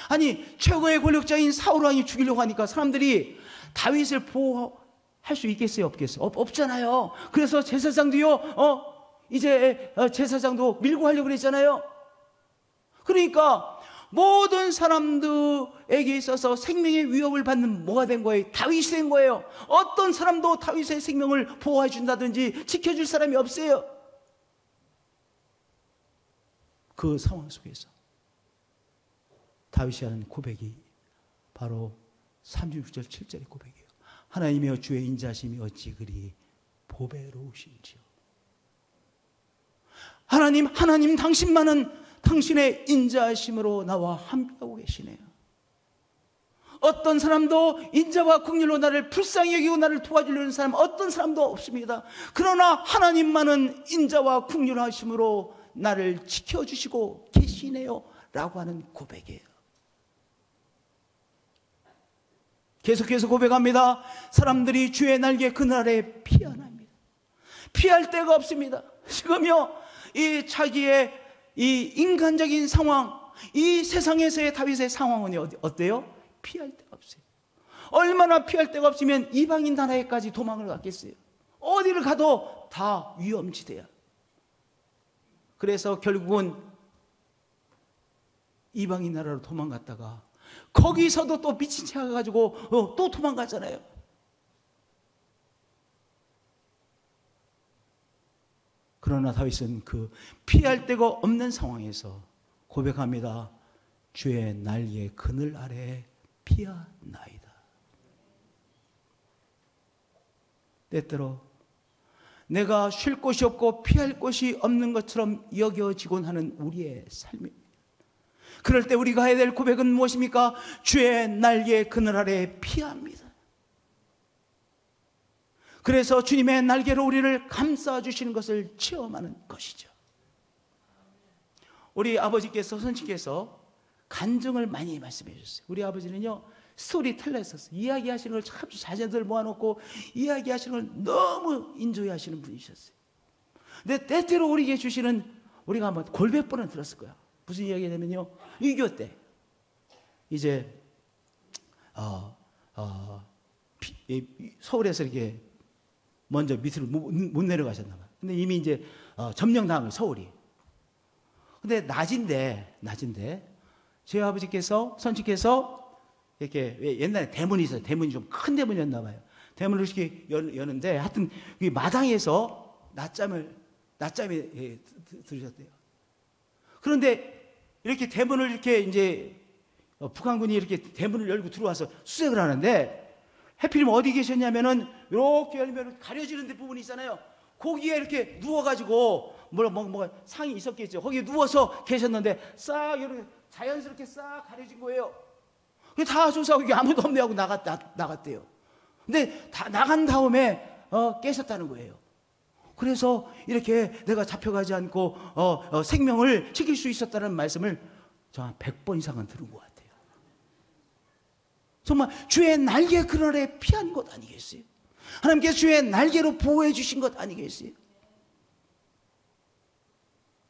아니, 최고의 권력자인 사울왕이 죽이려고 하니까 사람들이 다윗을 보호할 수 있겠어요? 없겠어요? 없잖아요. 그래서 제사장도요, 이제 제사장도 밀고 하려고 그랬잖아요. 그러니까 모든 사람들에게 있어서 생명의 위협을 받는 뭐가 된 거예요? 다윗이 된 거예요. 어떤 사람도 다윗의 생명을 보호해 준다든지 지켜줄 사람이 없어요. 그 상황 속에서 다윗이 하는 고백이 바로 36절 7절의 고백이에요. 하나님이여 주의 인자심이 어찌 그리 보배로우신지요. 하나님 당신만은 당신의 인자심으로 나와 함께하고 계시네요. 어떤 사람도 인자와 긍휼로 나를 불쌍히 여기고 나를 도와주려는 사람 어떤 사람도 없습니다. 그러나 하나님만은 인자와 긍휼하심으로 나를 지켜주시고 계시네요 라고 하는 고백이에요. 계속해서 고백합니다. 사람들이 주의 날개 그날에 피하나입니다. 피할 데가 없습니다. 지금요, 이 자기의 이 인간적인 상황, 이 세상에서의 다윗의 상황은 어때요? 피할 데가 없어요. 얼마나 피할 데가 없으면 이방인 나라에까지 도망을 갔겠어요. 어디를 가도 다 위험지대야. 그래서 결국은 이방인 나라로 도망갔다가 거기서도 또 미친 채 가가지고 또 도망가잖아요. 그러나 다윗은 그 피할 데가 없는 상황에서 고백합니다. 주의 날개 그늘 아래 피하나이다. 때때로 내가 쉴 곳이 없고 피할 곳이 없는 것처럼 여겨지곤 하는 우리의 삶입니다. 그럴 때 우리가 해야 될 고백은 무엇입니까? 주의 날개 그늘 아래 피합니다. 그래서 주님의 날개로 우리를 감싸주시는 것을 체험하는 것이죠. 우리 아버지께서, 선생님께서 간증을 많이 말씀해 주셨어요. 우리 아버지는요, 스토리텔러였었어요. 이야기하시는 걸 참 자녀들 모아놓고 이야기하시는 걸 너무 인조해 하시는 분이셨어요. 근데 때때로 우리에게 주시는, 우리가 한번 골백 번은 들었을 거야. 무슨 이야기냐면요, 6.25 때 이제 서울에서 이렇게 먼저 밑으로 못 내려가셨나 봐요. 근데 이미 이제 점령당한 서울이. 근데 낮인데 제 아버지께서, 선치께서 이렇게, 옛날에 대문이 있어요. 대문이 좀 큰 대문이었나 봐요. 대문을 이렇게 여는데 하여튼 마당에서 낮잠에 들으셨대요. 그런데 이렇게 대문을 이렇게 이제 북한군이 이렇게 대문을 열고 들어와서 수색을 하는데, 해필이면 어디 계셨냐면은 이렇게 열면 가려지는 데 부분이 있잖아요. 거기에 이렇게 누워가지고 뭐가 상이 있었겠죠. 거기에 누워서 계셨는데 싹 이렇게 자연스럽게 싹 가려진 거예요. 다 조사하고 아무도 없네 하고 나갔대요. 근데 다 나간 다음에 깨셨다는 거예요. 그래서 이렇게 내가 잡혀가지 않고 생명을 지킬 수 있었다는 말씀을 저 한 100번 이상은 들은 것 같아요. 정말 주의 날개 그늘 아래 피한 것 아니겠어요? 하나님께서 주의 날개로 보호해 주신 것 아니겠어요?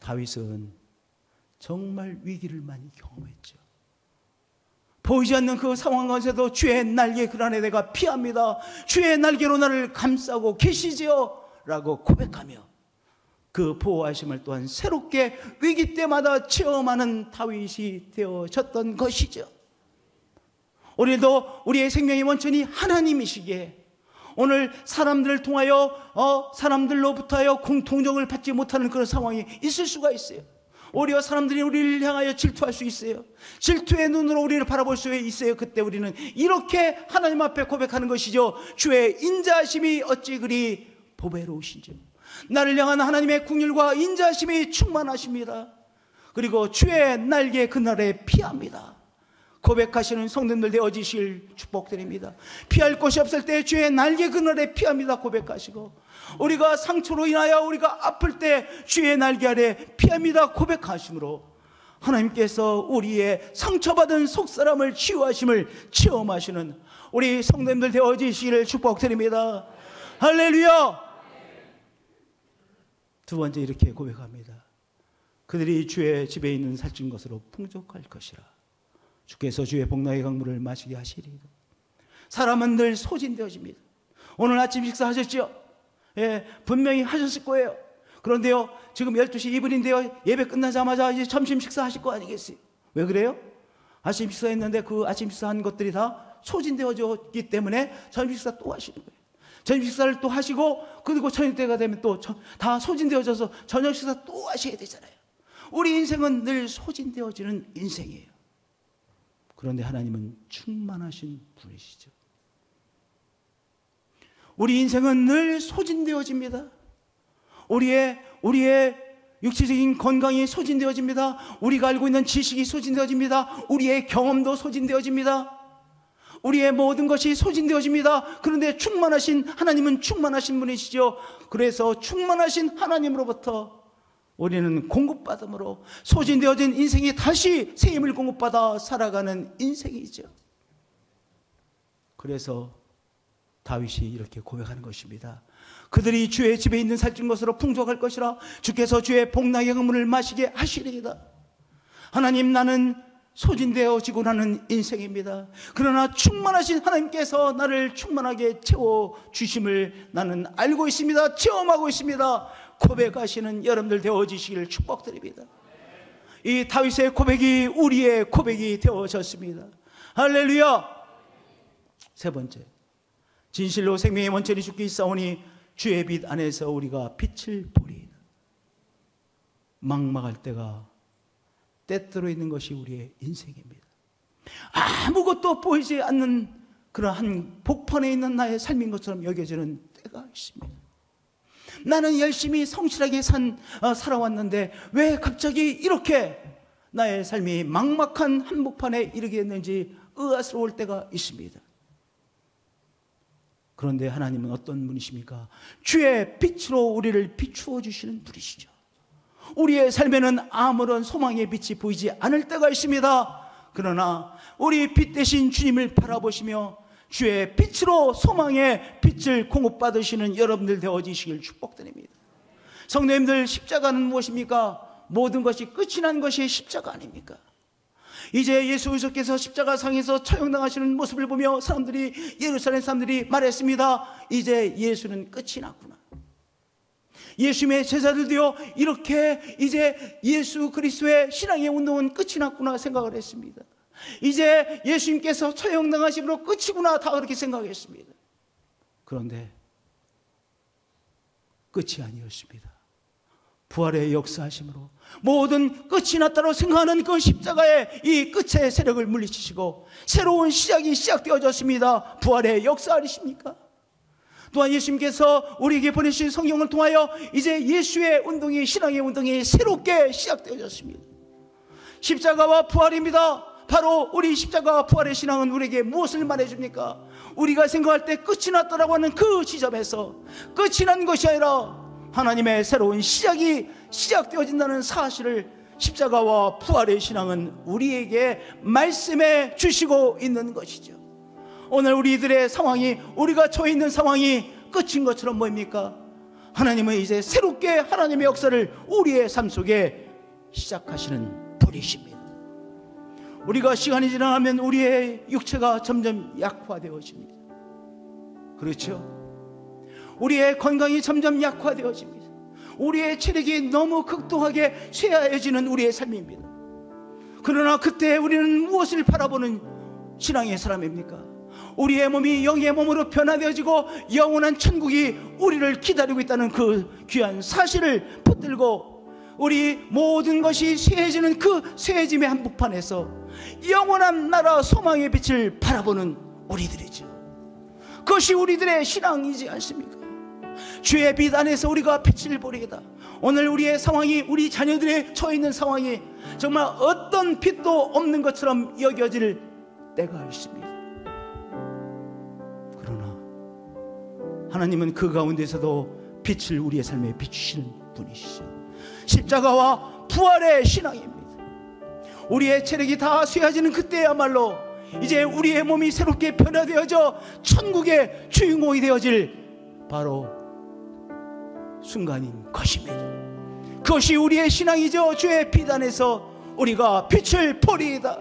다윗은 정말 위기를 많이 경험했죠. 보이지 않는 그 상황 가운데도 주의 날개 그늘 아래 내가 피합니다. 주의 날개로 나를 감싸고 계시지요 라고 고백하며 그 보호하심을 또한 새롭게 위기 때마다 체험하는 다윗이 되어졌던 것이죠. 우리도 우리의 생명의 원천이 하나님이시기에 오늘 사람들을 통하여 사람들로부터 공통정을 받지 못하는 그런 상황이 있을 수가 있어요. 오히려 사람들이 우리를 향하여 질투할 수 있어요. 질투의 눈으로 우리를 바라볼 수 있어요. 그때 우리는 이렇게 하나님 앞에 고백하는 것이죠. 주의 인자하심이 어찌 그리 보배로우신지, 나를 향한 하나님의 긍휼과 인자하심이 충만하십니다. 그리고 주의 날개 그날에 피합니다. 고백하시는 성도님들 되어지실 축복드립니다. 피할 곳이 없을 때 주의 날개 그늘에 피합니다. 고백하시고, 우리가 상처로 인하여 우리가 아플 때 주의 날개 아래 피합니다. 고백하심으로 하나님께서 우리의 상처받은 속사람을 치유하심을 체험하시는 우리 성도님들 되어지시기를 축복드립니다. 할렐루야. 두 번째 이렇게 고백합니다. 그들이 주의 집에 있는 살찐 것으로 풍족할 것이라. 주께서 주의 복락의 강물을 마시게 하시리이다. 사람은 늘 소진되어집니다. 오늘 아침 식사하셨죠? 예, 분명히 하셨을 거예요. 그런데요, 지금 12시 2분인데요 예배 끝나자마자 이제 점심 식사하실 거 아니겠어요? 왜 그래요? 아침 식사했는데 그 아침 식사한 것들이 다 소진되어졌기 때문에 점심 식사 또 하시는 거예요. 점심 식사를 또 하시고, 그리고 저녁 때가 되면 또 다 소진되어져서 저녁 식사 또 하셔야 되잖아요. 우리 인생은 늘 소진되어지는 인생이에요. 그런데 하나님은 충만하신 분이시죠. 우리 인생은 늘 소진되어집니다. 우리의 육체적인 건강이 소진되어집니다. 우리가 알고 있는 지식이 소진되어집니다. 우리의 경험도 소진되어집니다. 우리의 모든 것이 소진되어집니다. 그런데 충만하신 하나님은 충만하신 분이시죠. 그래서 충만하신 하나님으로부터 우리는 공급받음으로 소진되어진 인생이 다시 새 힘을 공급받아 살아가는 인생이죠. 그래서 다윗이 이렇게 고백하는 것입니다. 그들이 주의 집에 있는 살찐 것으로 풍족할 것이라. 주께서 주의 복락의 강물을 마시게 하시리이다. 하나님, 나는 소진되어지고 나는 인생입니다. 그러나 충만하신 하나님께서 나를 충만하게 채워주심을 나는 알고 있습니다. 체험하고 있습니다. 고백하시는 여러분들 되어지시기를 축복드립니다. 이 다윗의 고백이 우리의 고백이 되어졌습니다. 할렐루야. 세 번째, 진실로 생명의 원천이 주께 있사오니 주의 빛 안에서 우리가 빛을 보리이다. 막막할 때가 때때로 있는 것이 우리의 인생입니다. 아무것도 보이지 않는 그러한 복판에 있는 나의 삶인 것처럼 여겨지는 때가 있습니다. 나는 열심히 성실하게 살아왔는데 왜 갑자기 이렇게 나의 삶이 막막한 한복판에 이르게 됐는지 의아스러울 때가 있습니다. 그런데 하나님은 어떤 분이십니까? 주의 빛으로 우리를 비추어 주시는 분이시죠. 우리의 삶에는 아무런 소망의 빛이 보이지 않을 때가 있습니다. 그러나 우리 빛 대신 주님을 바라보시며 주의 빛으로 소망의 빛을 공급받으시는 여러분들 되어지시길 축복드립니다. 성도님들, 십자가는 무엇입니까? 모든 것이 끝이 난 것이 십자가 아닙니까? 이제 예수 그리스도께서 십자가상에서 처형당하시는 모습을 보며 예루살렘 사람들이 말했습니다. 이제 예수는 끝이 났구나. 예수님의 제자들도요, 이렇게 이제 예수 그리스도의 신앙의 운동은 끝이 났구나 생각을 했습니다. 이제 예수님께서 처형당하심으로 끝이구나, 다 그렇게 생각했습니다. 그런데 끝이 아니었습니다. 부활의 역사하심으로 모든 끝이 났다고 생각하는 그 십자가의 이 끝의 세력을 물리치시고 새로운 시작이 시작되어졌습니다. 부활의 역사 아니십니까? 또한 예수님께서 우리에게 보내신 성경을 통하여 이제 예수의 운동이, 신앙의 운동이 새롭게 시작되어졌습니다. 십자가와 부활입니다. 바로 우리 십자가와 부활의 신앙은 우리에게 무엇을 말해줍니까? 우리가 생각할 때 끝이 났다라고 하는 그 지점에서 끝이 난 것이 아니라 하나님의 새로운 시작이 시작되어진다는 사실을 십자가와 부활의 신앙은 우리에게 말씀해 주시고 있는 것이죠. 오늘 우리들의 상황이, 우리가 처해 있는 상황이 끝인 것처럼 보입니까? 하나님은 이제 새롭게 하나님의 역사를 우리의 삶 속에 시작하시는 분이십니다. 우리가 시간이 지나가면 우리의 육체가 점점 약화되어집니다. 그렇죠? 우리의 건강이 점점 약화되어집니다. 우리의 체력이 너무 극도하게 쇠하여지는 우리의 삶입니다. 그러나 그때 우리는 무엇을 바라보는 신앙의 사람입니까? 우리의 몸이 영의 몸으로 변화되어지고 영원한 천국이 우리를 기다리고 있다는 그 귀한 사실을 붙들고 우리 모든 것이 쇠해지는 그 쇠해짐의 한복판에서 영원한 나라 소망의 빛을 바라보는 우리들이죠. 그것이 우리들의 신앙이지 않습니까? 주의 빛 안에서 우리가 빛을 보리이다. 오늘 우리의 상황이, 우리 자녀들의 처해 있는 상황이 정말 어떤 빛도 없는 것처럼 여겨질 때가 있습니다. 그러나 하나님은 그 가운데서도 빛을 우리의 삶에 비추시는 분이시죠. 십자가와 부활의 신앙입니다. 우리의 체력이 다 쇠해지는 그때야말로 이제 우리의 몸이 새롭게 변화되어져 천국의 주인공이 되어질 바로 순간인 것입니다. 그것이 우리의 신앙이죠. 주의 빛 안에서 우리가 빛을 보리이다.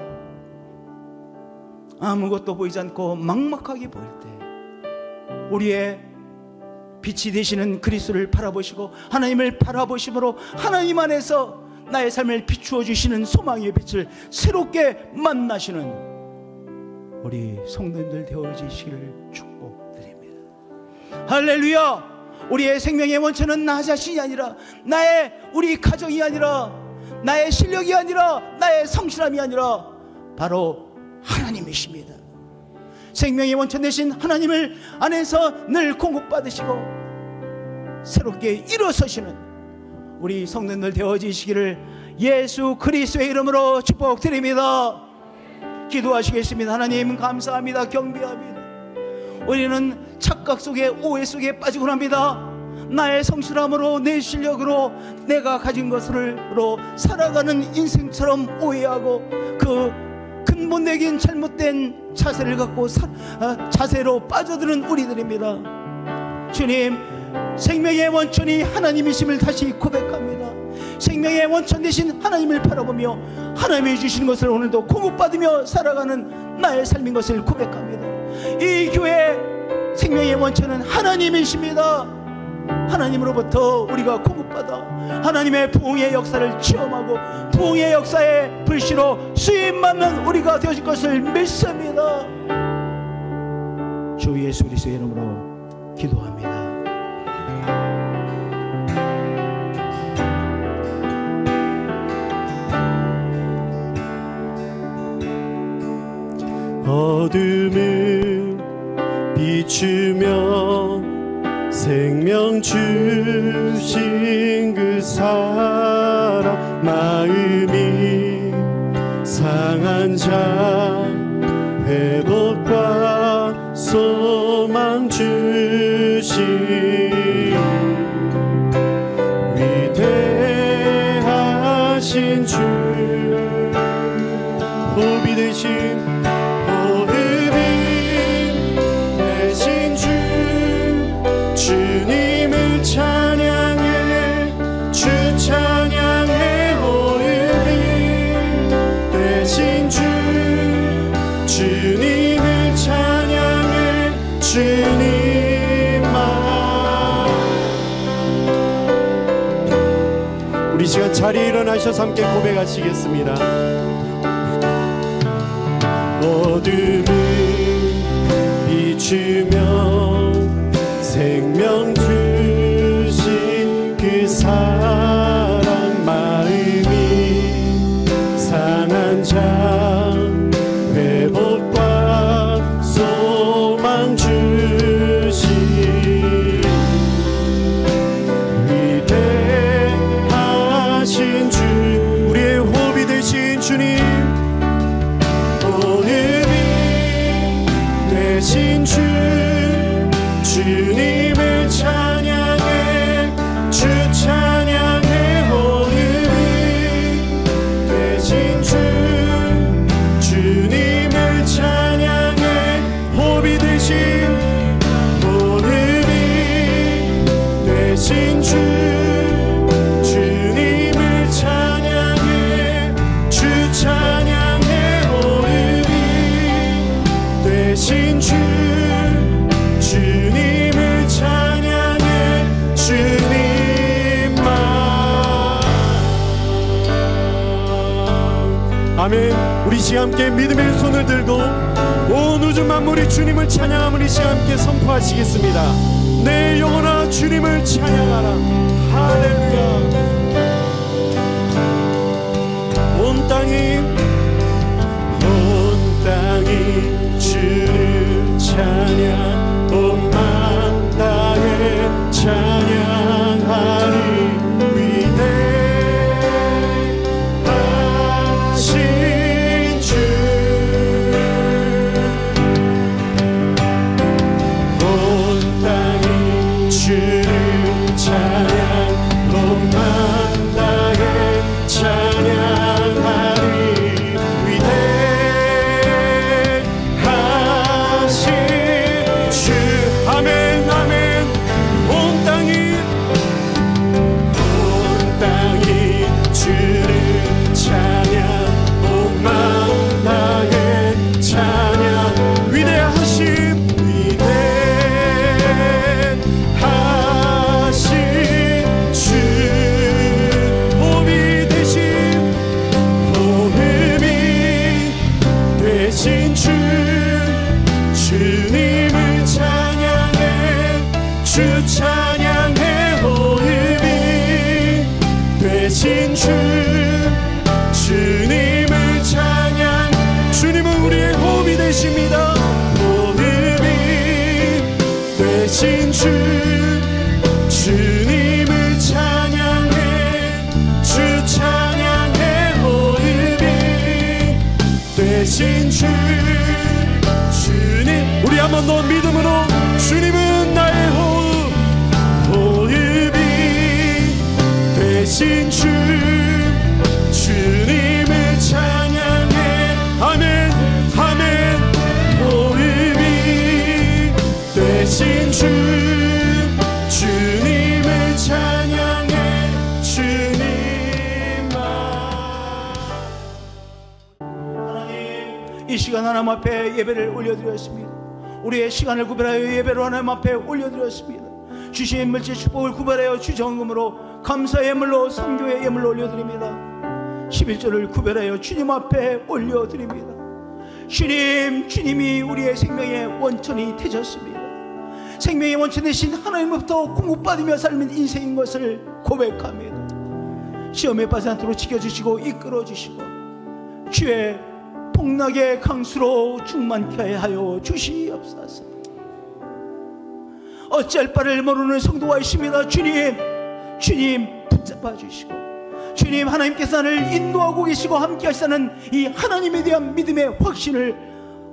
아무것도 보이지 않고 막막하게 보일 때 우리의 빛이 되시는 그리스도를 바라보시고 하나님을 바라보심으로 하나님 안에서 나의 삶을 비추어 주시는 소망의 빛을 새롭게 만나시는 우리 성도님들 되어지시기를 축복드립니다. 할렐루야! 우리의 생명의 원천은 나 자신이 아니라, 우리 가정이 아니라, 나의 실력이 아니라, 나의 성실함이 아니라 바로 하나님이십니다. 생명의 원천 되신 하나님을 안에서 늘 공급받으시고 새롭게 일어서시는 우리 성도들 되어지시기를 예수 그리스도의 이름으로 축복드립니다. 기도하시겠습니다. 하나님 감사합니다. 경배합니다. 우리는 착각 속에, 오해 속에 빠지곤 합니다. 나의 성실함으로, 내 실력으로, 내가 가진 것으로 살아가는 인생처럼 오해하고 그 근본적인 잘못된 자세를 갖고 자세로 빠져드는 우리들입니다. 주님, 생명의 원천이 하나님이심을 다시 고백합니다. 생명의 원천 되신 하나님을 바라보며 하나님이 주시는 것을 오늘도 공급받으며 살아가는 나의 삶인 것을 고백합니다. 이 교회 생명의 원천은 하나님이십니다. 하나님으로부터 우리가 공급받아 하나님의 부흥의 역사를 체험하고 부흥의 역사의 불씨로 수임받는 우리가 되어질 것을 믿습니다. 주 예수 그리스도의 이름으로 기도합니다. 어둠을 비추며 생명 주신 그 사랑 마음이 상한 자 회복과 소망 주신 위대하신 주 호흡이 되신 주님을 찬양해 주 찬양해 호흡이 되신 주 주님을 찬양해 주님만. 우리 시간 자리에 일어나셔서 함께 고백하시겠습니다. 어둠을 비추며 생명 주신 그 사랑 마음이 상한 자 회복과 소망 주신 위대하신 주 우리의 호흡이 되신 주님 호흡이 되신 주 주님을 찬양해 주 찬양해 호흡이 되신 주 주님을 찬양해 호흡이 되신 주 주님을 찬양해 주 찬양해 호흡이 되신 주 주님을 찬양해 주님만. 아멘. 우리 시간 함께 믿음의 손을 들고 온 우주 만물이 주님을 찬양함을 이 시간 함께 선포하시겠습니다. 내 영혼아 주님을 찬양하라. 할렐루야. 온 땅이 주를 찬양 온 만다에 찬양하리. 위대하신 주 온 땅이 주를 찬양 온 만다에 찬양하리. 아멘 아멘. 온 땅이 주를 찬양 온 만다에 찬양 위대하신 주 호흡이 되신 주 주님을 찬양해 주 찬양해 호흡이 되신 주 주님을 찬양. 주님은 우리의 호흡이 되십니다. 호흡이 되신 주 주님을 찬양해 주 찬양해 호흡이 되신 주 주님. 우리 한 번 더 믿음으로 주님은 나의 호흡이 되신 주 주님을 찬양해. 아멘 아멘. 호흡이 되신 주 주님을 찬양해 주님만. 하나님 이 시간 하나님 앞에 예배를 올려드렸습니다. 우리의 시간을 구별하여 예배로 하나님 앞에 올려드렸습니다. 주신 물질 축복을 구별하여 주정금으로 감사의 예물로 선교의 예물로 올려드립니다. 11조를 구별하여 주님 앞에 올려드립니다. 주님이 우리의 생명의 원천이 되셨습니다. 생명의 원천 되신 하나님으로부터 공급받으며 삶은 인생인 것을 고백합니다. 시험에 빠지지 않도록 지켜주시고 이끌어주시고 주의 복락의 강수로 충만케 하여 주시옵소서. 어찌할 바를 모르는 성도가 있습니다. 주님 붙잡아 주시고, 주님 하나님께서 나를 인도하고 계시고 함께 하시다는 이 하나님에 대한 믿음의 확신을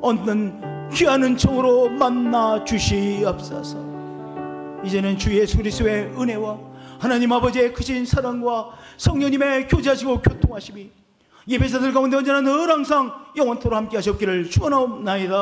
얻는 귀한 종으로 만나 주시옵소서. 이제는 주 예수 그리스도의 은혜와 하나님 아버지의 크신 사랑과 성령님의 교제하시고 교통하심이 예배자들 가운데 언제나 늘 항상 영원토록 함께 하셨기를 축원하옵나이다.